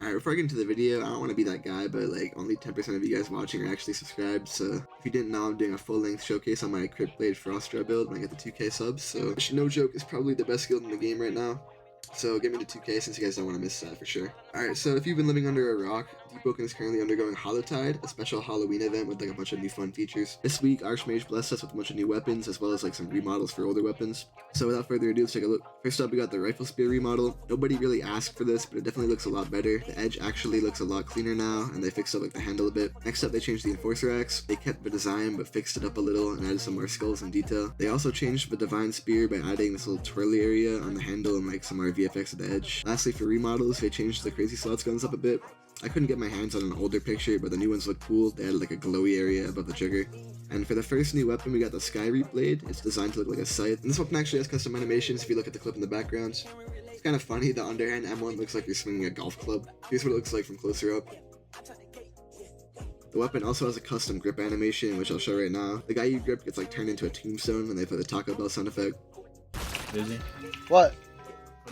Alright, before I get into the video, I don't want to be that guy, but like only 10% of you guys watching are actually subscribed, so if you didn't know, I'm doing a full-length showcase on my Crypt Blade Frostra build when I get the 2k subs, so no joke, is probably the best guild in the game right now. So get me to 2k since you guys don't want to miss that for sure. Alright, so if you've been living under a rock, Deepwoken is currently undergoing Hallowtide, a special Halloween event with like a bunch of new fun features. This week, Archmage blessed us with a bunch of new weapons, as well as like some remodels for older weapons. So without further ado, let's take a look. First up, we got the Rifle Spear remodel. Nobody really asked for this, but it definitely looks a lot better. The edge actually looks a lot cleaner now, and they fixed up like the handle a bit. Next up, they changed the Enforcer Axe. They kept the design, but fixed it up a little and added some more skulls and detail. They also changed the Divine Spear by adding this little twirly area on the handle and like some more VFX at the edge. Lastly, for remodels, they changed the Crazy Slots guns up a bit. I couldn't get my hands on an older picture, but the new ones look cool. They added like a glowy area above the trigger. And for the first new weapon, we got the Sky Reap Blade. It's designed to look like a scythe. And this weapon actually has custom animations if you look at the clip in the background. It's kind of funny, the underhand M1 looks like you're swinging a golf club. Here's what it looks like from closer up. The weapon also has a custom grip animation, which I'll show right now. The guy you grip gets like turned into a tombstone when they put the Taco Bell sound effect. Busy? What?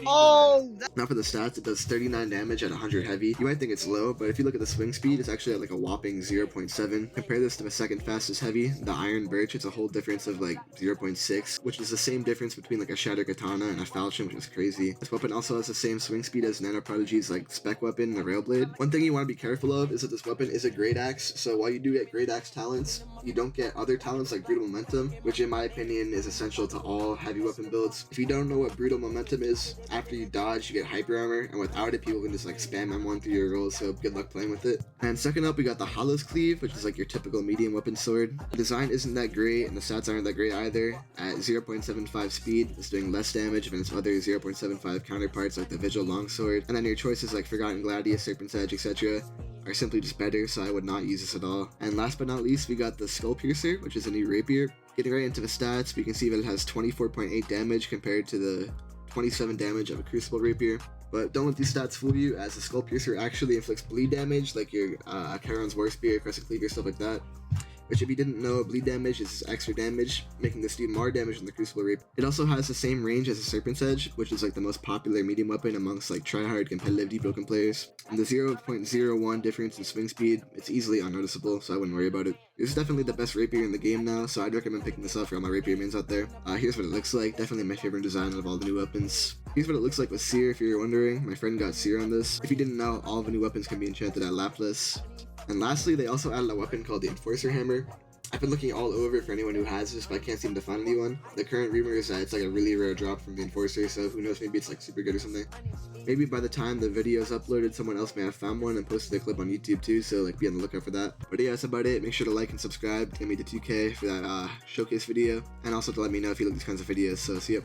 Oh! Now for the stats, it does 39 damage at 100 heavy. You might think it's low, but if you look at the swing speed, it's actually at like a whopping 0.7. Compare this to the second fastest heavy, the Iron Birch. It's a whole difference of like 0.6, which is the same difference between like a Shatter Katana and a Falchion, which is crazy. This weapon also has the same swing speed as Nano Prodigy's like spec weapon, the Rail Blade. One thing you want to be careful of is that this weapon is a Great Axe, so while you do get Great Axe talents, you don't get other talents like Brutal Momentum, which in my opinion is essential to all heavy weapon builds. If you don't know what Brutal Momentum is, after you dodge, you get Hyper Armor, and without it, people can just like spam M1 through your rolls, so good luck playing with it. And second up, we got the Hollow's Cleave, which is like your typical medium weapon sword. The design isn't that great, and the stats aren't that great either. At 0.75 speed, it's doing less damage than its other 0.75 counterparts like the Vigil Longsword, and then your choices like Forgotten Gladius, Serpent's Edge, etc. are simply just better, so I would not use this at all. And last but not least, we got the Skull Piercer, which is a new rapier. Getting right into the stats, we can see that it has 24.8 damage compared to the 27 damage of a Crucible Rapier. But don't let these stats fool you, as the Skull Piercer actually inflicts bleed damage, like your Charon's War Spear, Crescent Cleaver, stuff like that. Which, if you didn't know, bleed damage is extra damage, making this do more damage than the Crucible Rapier. It also has the same range as the Serpent's Edge, which is like the most popular medium weapon amongst like tryhard competitive Deepwoken players. And the 0.01 difference in swing speed, it's easily unnoticeable, so I wouldn't worry about it. This is definitely the best rapier in the game now, so I'd recommend picking this up for all my rapier mains out there. Here's what it looks like, definitely my favorite design out of all the new weapons. Here's what it looks like with Seer, if you're wondering. My friend got Seer on this. If you didn't know, all the new weapons can be enchanted at Lapless. And lastly, they also added a weapon called the Enforcer Hammer. I've been looking all over for anyone who has this, but I can't seem to find anyone. The current rumor is that it's like a really rare drop from the Enforcer, so who knows, maybe it's like super good or something. Maybe by the time the video is uploaded, someone else may have found one and posted a clip on YouTube too, so like be on the lookout for that. But yeah, that's about it. Make sure to like and subscribe to get me to 2k for that showcase video, and also to let me know if you like these kinds of videos, so see ya.